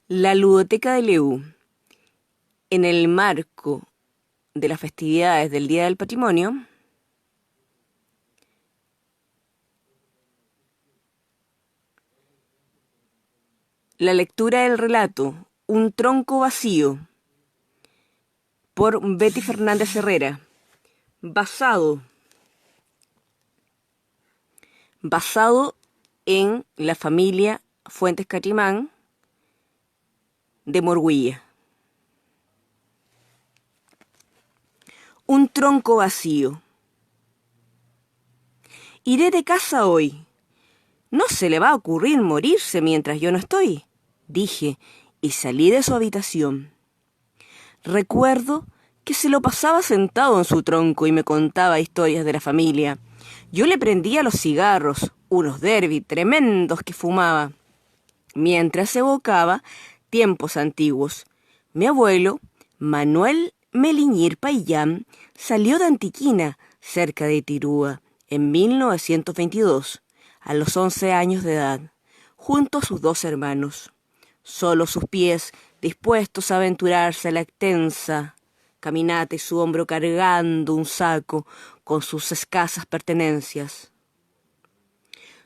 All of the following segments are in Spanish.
La Ludoteca de Leú, en el marco de las festividades del Día del Patrimonio, la lectura del relato Un tronco vacío, por Betty Fernández Herrera, basado en la familia Fuentes Catrimán de Morhuilla. Un tronco vacío. Iré de casa hoy. No se le va a ocurrir morirse mientras yo no estoy, dije, y salí de su habitación. Recuerdo que se lo pasaba sentado en su tronco y me contaba historias de la familia. Yo le prendía los cigarros, unos derby tremendos que fumaba, mientras evocaba tiempos antiguos. Mi abuelo, Manuel Meliñir Payán, salió de Antiquina, cerca de Tirúa, en 1922, a los 11 años de edad, junto a sus dos hermanos. Solo sus pies, dispuestos a aventurarse a la extensa caminata y su hombro cargando un saco con sus escasas pertenencias.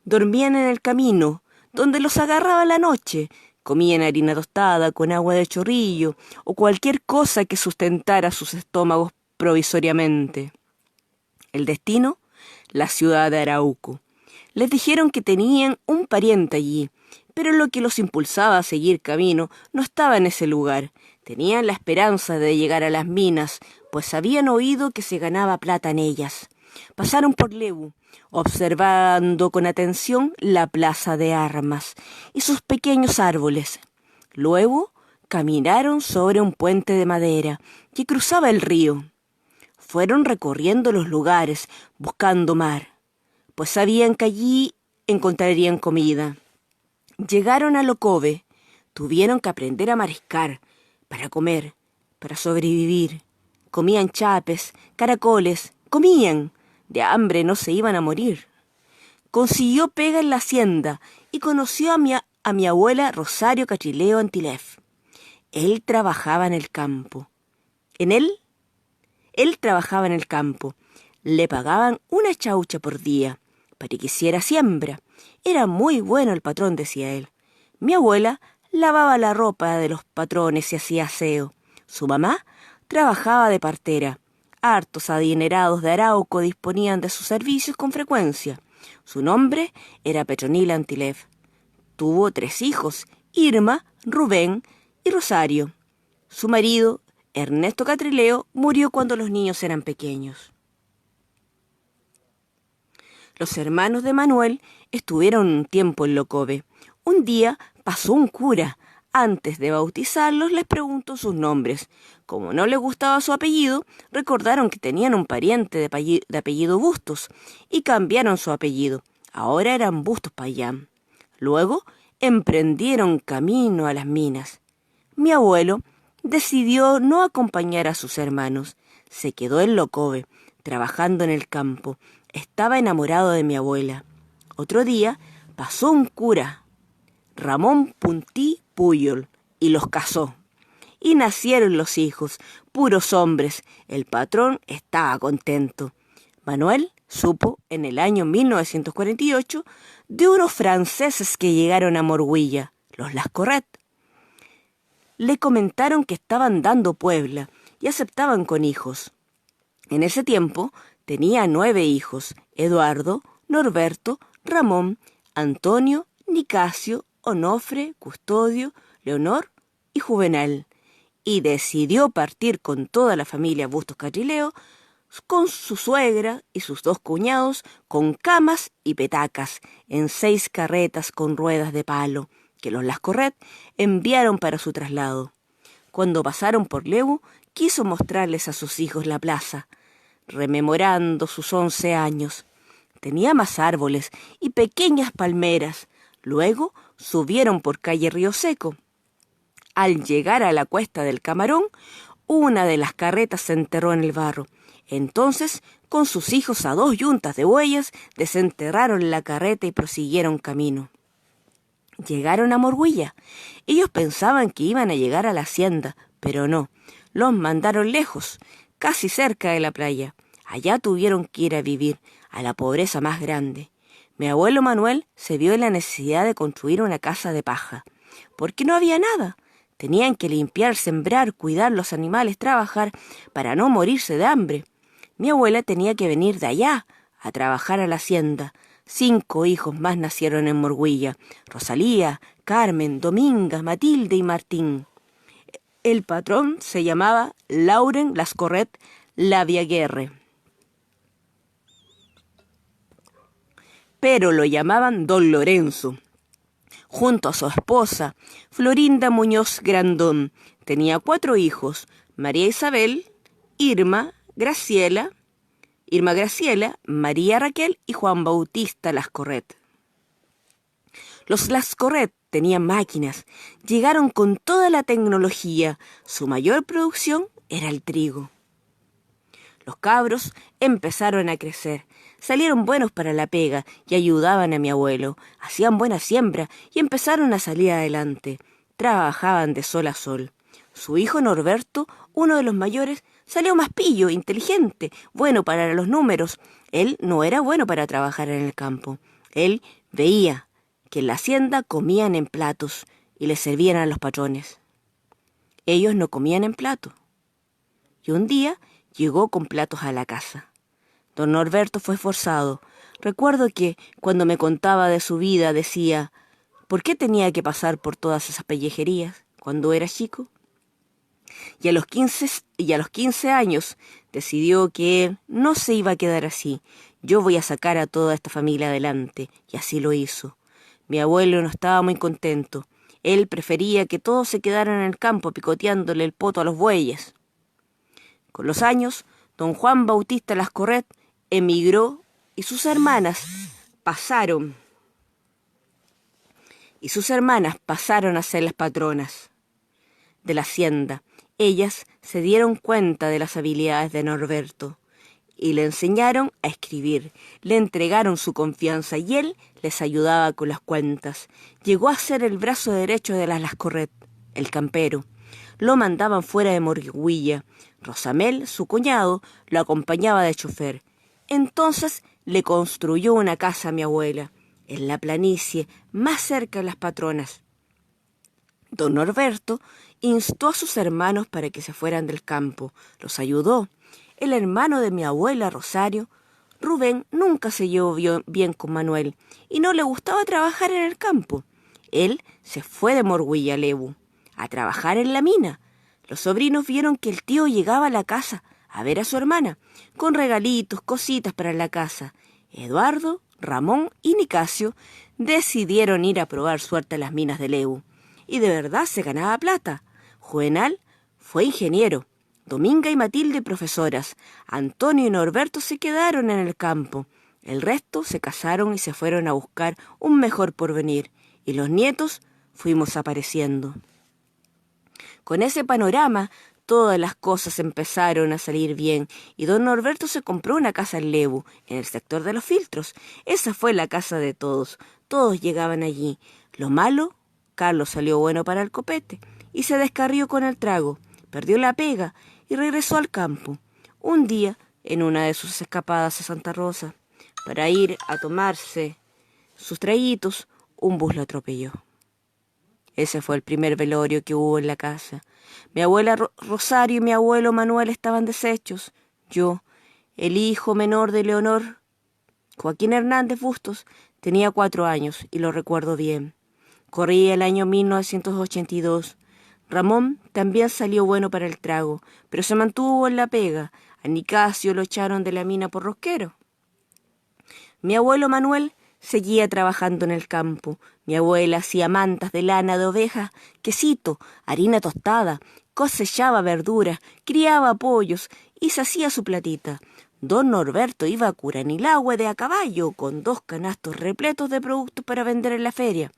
Dormían en el camino, donde los agarraba la noche, comían harina tostada con agua de chorrillo o cualquier cosa que sustentara sus estómagos provisoriamente. El destino, la ciudad de Arauco. Les dijeron que tenían un pariente allí, pero lo que los impulsaba a seguir camino no estaba en ese lugar. Tenían la esperanza de llegar a las minas, pues habían oído que se ganaba plata en ellas. Pasaron por Lebu, observando con atención la plaza de armas y sus pequeños árboles. Luego caminaron sobre un puente de madera que cruzaba el río. Fueron recorriendo los lugares, buscando mar, pues sabían que allí encontrarían comida. Llegaron a Locobe, tuvieron que aprender a mariscar, para comer, para sobrevivir. Comían chapes, caracoles, comían. De hambre no se iban a morir. Consiguió pega en la hacienda y conoció a mi abuela Rosario Cachileo Antilef. Él trabajaba en el campo. Él trabajaba en el campo. Le pagaban una chaucha por día para que hiciera siembra. Era muy bueno el patrón, decía él. Mi abuela lavaba la ropa de los patrones y hacía aseo. Su mamá trabajaba de partera. Hartos adinerados de Arauco disponían de sus servicios con frecuencia. Su nombre era Petronila Antilef. Tuvo 3 hijos, Irma, Rubén y Rosario. Su marido, Ernesto Catrileo, murió cuando los niños eran pequeños. Los hermanos de Manuel estuvieron un tiempo en Locobe. Un día pasó un cura. Antes de bautizarlos les preguntó sus nombres. Como no les gustaba su apellido, recordaron que tenían un pariente de apellido Bustos y cambiaron su apellido. Ahora eran Bustos Payán. Luego emprendieron camino a las minas. Mi abuelo decidió no acompañar a sus hermanos. Se quedó en Locobe, trabajando en el campo. Estaba enamorado de mi abuela. Otro día pasó un cura, Ramón Puntí Puyol, y los casó. Y nacieron los hijos, puros hombres. El patrón estaba contento. Manuel supo en el año 1948 de unos franceses que llegaron a Morhuilla, los Lascorret. Le comentaron que estaban dando Puebla y aceptaban con hijos. En ese tiempo tenía 9 hijos: Eduardo, Norberto, Ramón, Antonio, Nicasio, Onofre, Custodio, Leonor y Juvenal, y decidió partir con toda la familia Bustos Catrileo, con su suegra y sus 2 cuñados, con camas y petacas, en 6 carretas con ruedas de palo, que los Lascorret enviaron para su traslado. Cuando pasaron por Lebu, quiso mostrarles a sus hijos la plaza, rememorando sus 11 años. Tenía más árboles y pequeñas palmeras. Luego subieron por calle Río Seco. Al llegar a la cuesta del Camarón, una de las carretas se enterró en el barro. Entonces, con sus hijos a 2 yuntas de bueyes, desenterraron la carreta y prosiguieron camino. Llegaron a Morhuilla. Ellos pensaban que iban a llegar a la hacienda, pero no. Los mandaron lejos, casi cerca de la playa. Allá tuvieron que ir a vivir, a la pobreza más grande. Mi abuelo Manuel se vio en la necesidad de construir una casa de paja, porque no había nada. Tenían que limpiar, sembrar, cuidar los animales, trabajar para no morirse de hambre. Mi abuela tenía que venir de allá a trabajar a la hacienda. 5 hijos más nacieron en Morhuilla: Rosalía, Carmen, Dominga, Matilde y Martín. El patrón se llamaba Lauren Lascorret Laviaguerre, pero lo llamaban Don Lorenzo. Junto a su esposa, Florinda Muñoz Grandón, tenía 4 hijos: María Isabel, Irma Graciela, María Raquel y Juan Bautista Lascorret. Los Lascorret tenían máquinas, llegaron con toda la tecnología. Su mayor producción era el trigo. Los cabros empezaron a crecer, salieron buenos para la pega y ayudaban a mi abuelo, hacían buena siembra y empezaron a salir adelante. Trabajaban de sol a sol. Su hijo Norberto, uno de los mayores, salió más pillo, inteligente, bueno para los números. Él no era bueno para trabajar en el campo. Él veía que en la hacienda comían en platos y les servían a los patrones. Ellos no comían en plato. Y un día llegó con platos a la casa. Don Norberto fue forzado. Recuerdo que, cuando me contaba de su vida, decía: ¿por qué tenía que pasar por todas esas pellejerías cuando era chico? Y a los 15 años decidió que no se iba a quedar así. Yo voy a sacar a toda esta familia adelante. Y así lo hizo. Mi abuelo no estaba muy contento. Él prefería que todos se quedaran en el campo picoteándole el poto a los bueyes. Con los años, don Juan Bautista Lascorret emigró y sus hermanas pasaron a ser las patronas de la hacienda. Ellas se dieron cuenta de las habilidades de Norberto y le enseñaron a escribir. Le entregaron su confianza y él les ayudaba con las cuentas. Llegó a ser el brazo derecho de las Lascorret, el campero. Lo mandaban fuera de Morhuilla. Rosamel, su cuñado, lo acompañaba de chofer. Entonces le construyó una casa a mi abuela, en la planicie, más cerca de las patronas. Don Norberto instó a sus hermanos para que se fueran del campo. Los ayudó. El hermano de mi abuela, Rosario, Rubén, nunca se llevó bien con Manuel y no le gustaba trabajar en el campo. Él se fue de Morhuilla a Lebu a trabajar en la mina. Los sobrinos vieron que el tío llegaba a la casa a ver a su hermana, con regalitos, cositas para la casa. Eduardo, Ramón y Nicasio decidieron ir a probar suerte a las minas de Lebu. Y de verdad se ganaba plata. Juvenal fue ingeniero, Dominga y Matilde profesoras, Antonio y Norberto se quedaron en el campo. El resto se casaron y se fueron a buscar un mejor porvenir, y los nietos fuimos apareciendo. Con ese panorama, todas las cosas empezaron a salir bien, y don Norberto se compró una casa en Lebu, en el sector de los filtros. Esa fue la casa de todos. Todos llegaban allí. Lo malo, Carlos salió bueno para el copete, y se descarrió con el trago. Perdió la pega, y regresó al campo. Un día, en una de sus escapadas a Santa Rosa, para ir a tomarse sus traguitos, un bus lo atropelló. Ese fue el primer velorio que hubo en la casa. Mi abuela Rosario y mi abuelo Manuel estaban deshechos. Yo, el hijo menor de Leonor, Joaquín Hernández Bustos, tenía 4 años y lo recuerdo bien. Corría el año 1982. Ramón también salió bueno para el trago, pero se mantuvo en la pega. A Nicasio lo echaron de la mina por rosquero. Mi abuelo Manuel seguía trabajando en el campo. Mi abuela hacía mantas de lana de oveja, quesito, harina tostada, cosechaba verduras, criaba pollos y se hacía su platita. Don Norberto iba a Curanilahue de a caballo con 2 canastos repletos de productos para vender en la feria.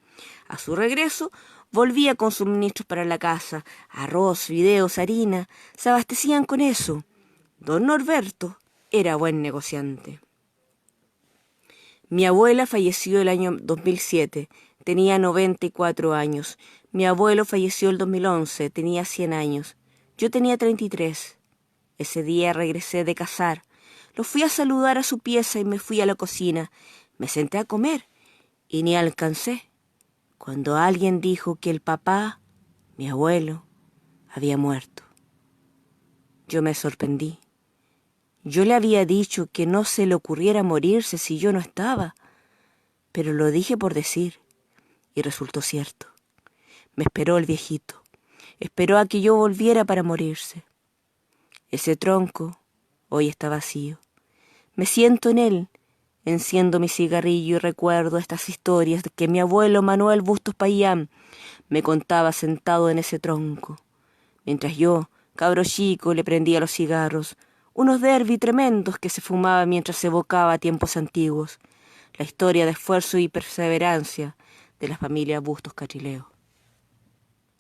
A su regreso, volvía con suministros para la casa, arroz, fideos, harina. Se abastecían con eso. Don Norberto era buen negociante. Mi abuela falleció el año 2007. Tenía 94 años. Mi abuelo falleció el 2011, tenía 100 años. Yo tenía 33. Ese día regresé de cazar. Lo fui a saludar a su pieza y me fui a la cocina. Me senté a comer y ni alcancé cuando alguien dijo que el papá, mi abuelo, había muerto. Yo me sorprendí. Yo le había dicho que no se le ocurriera morirse si yo no estaba, pero lo dije por decir, y resultó cierto. Me esperó el viejito. Esperó a que yo volviera para morirse. Ese tronco hoy está vacío. Me siento en él, enciendo mi cigarrillo y recuerdo estas historias que mi abuelo Manuel Bustos Payán me contaba sentado en ese tronco, mientras yo, cabro chico, le prendía los cigarros, unos derby tremendos que se fumaba mientras se evocaba tiempos antiguos, la historia de esfuerzo y perseverancia de la familia Bustos Cachileo.